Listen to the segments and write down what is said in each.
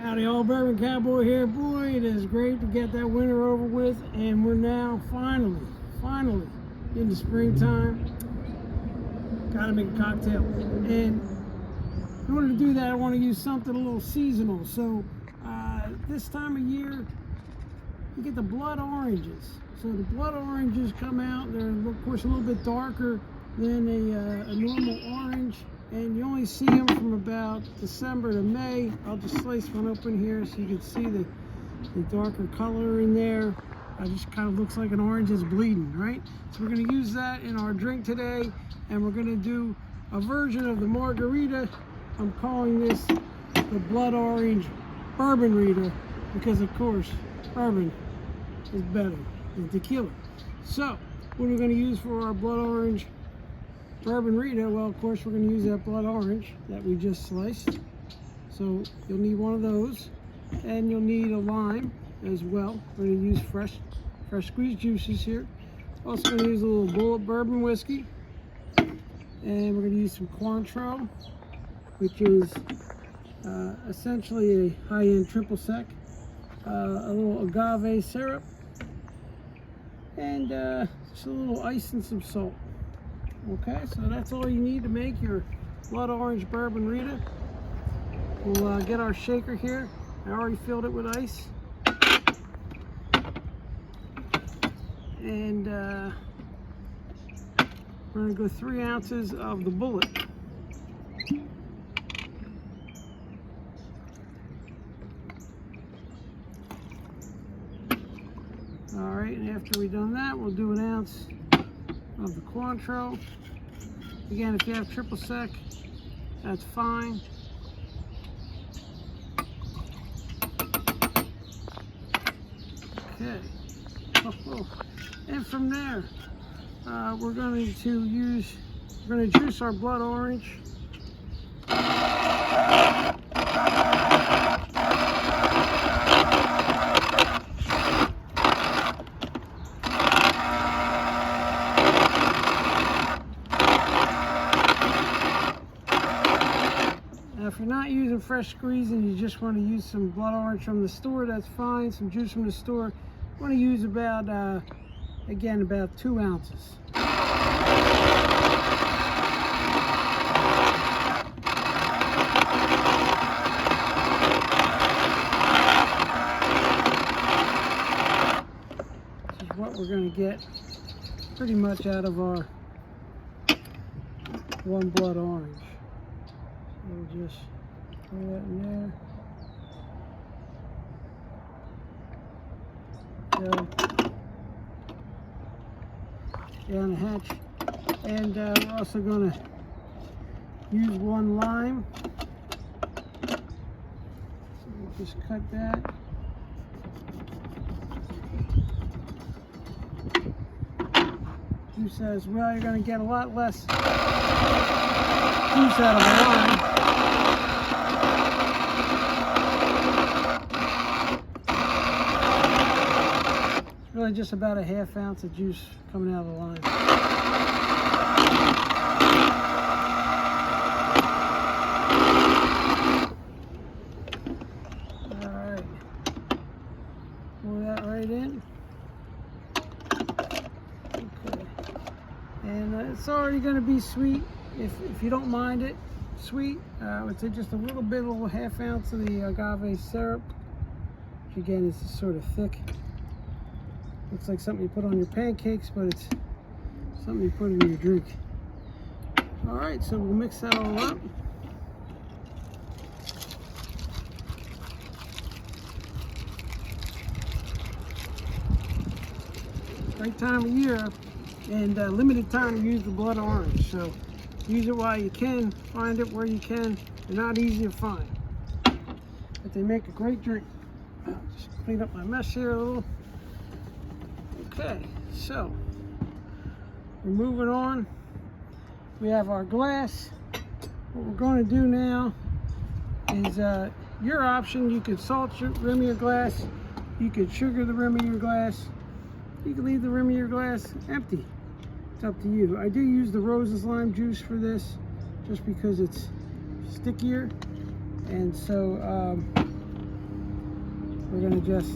Howdy, old Bourbon Cowboy here. Boy, it is great to get that winter over with, and we're now finally in the springtime. Gotta make a cocktail, and in order to do that, I want to use something a little seasonal. So this time of year, you get the blood oranges. So the blood oranges come out. They're, of course, a little bit darker than a normal orange, and you only see them from about December to May. I'll just slice one open here so you can see the darker color in there. It just kind of looks like an orange is bleeding, right? So we're going to use that in our drink today, and we're going to do a version of the margarita. I'm calling this the blood orange Bourbon-Rita because, of course, bourbon is better than tequila. So what are we going to use for our blood orange Bourbon-Rita? Well, of course, we're going to use that blood orange that we just sliced. So you'll need one of those, and you'll need a lime as well. We're going to use fresh squeezed juices here. Also going to use a little bullet bourbon whiskey, and we're going to use some Cointreau, which is essentially a high-end triple sec, a little agave syrup, and just a little ice and some salt. Okay, so that's all you need to make your blood orange Bourbon-Rita. We'll get our shaker here. I already filled it with ice. And we're going to go 3 ounces of the bullet. All right, and after we've done that, we'll do 1 ounce of the Cointreau. Again, if you have triple sec, that's fine. Okay. And from there, we're going to juice our blood orange. Now, if you're not using fresh squeeze and you just want to use some blood orange from the store, that's fine. Some juice from the store. I want to use about, again, about 2 ounces. This is what we're going to get pretty much out of our one blood orange. We'll just throw that in there. Down the hatch, and we're also going to use 1 lime. So we'll just cut that. Juice that as well. You're going to get a lot less juice out of the lime. Really just about a 1/2 ounce of juice coming out of the lime. All right, pour that right in. Okay, and it's already going to be sweet if you don't mind it sweet. I would say just a little bit, a little 1/2 ounce of the agave syrup, which again is sort of thick. Looks like something you put on your pancakes, but it's something you put in your drink. All right, so we'll mix that all up. Great time of year and limited time to use the blood orange. So use it while you can, find it where you can. They're not easy to find, but they make a great drink. Just clean up my mess here a little. Okay, so we're moving on. We have our glass. What we're going to do now is your option. You could salt the rim of your glass. You could sugar the rim of your glass. You can leave the rim of your glass empty. It's up to you. I do use the Rose's lime juice for this just because it's stickier. And so We're gonna just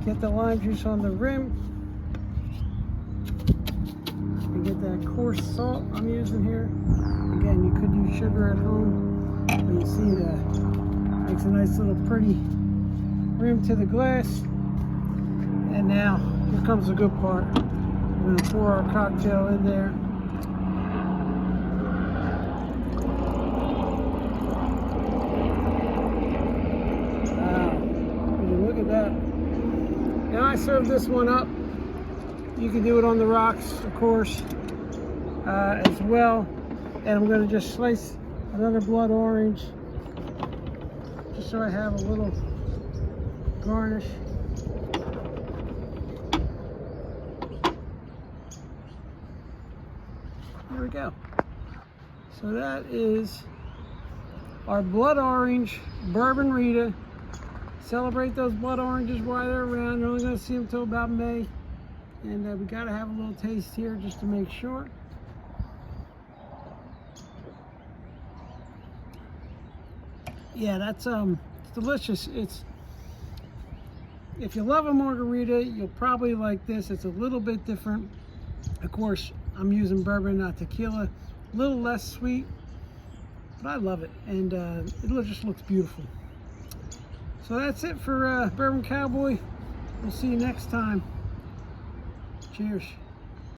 get the lime juice on the rim and get that coarse salt I'm using here. Again, you could use sugar at home, but you see that makes a nice little pretty rim to the glass. And now here comes the good part. We're gonna pour our cocktail in there. Look at that. Now I serve this one up. You can do it on the rocks, of course, as well. And I'm going to just slice another blood orange, just so I have a little garnish. There we go. So that is our blood orange Bourbon-Rita. Celebrate those blood oranges while they're around. You're only going to see them till about May. And we got to have a little taste here just to make sure. Yeah, that's it's delicious. It's, if you love a margarita, you'll probably like this. It's a little bit different. Of course, I'm using bourbon, not tequila. A little less sweet, but I love it. And it just looks beautiful. So that's it for Bourbon Cowboy. We'll see you next time. Cheers.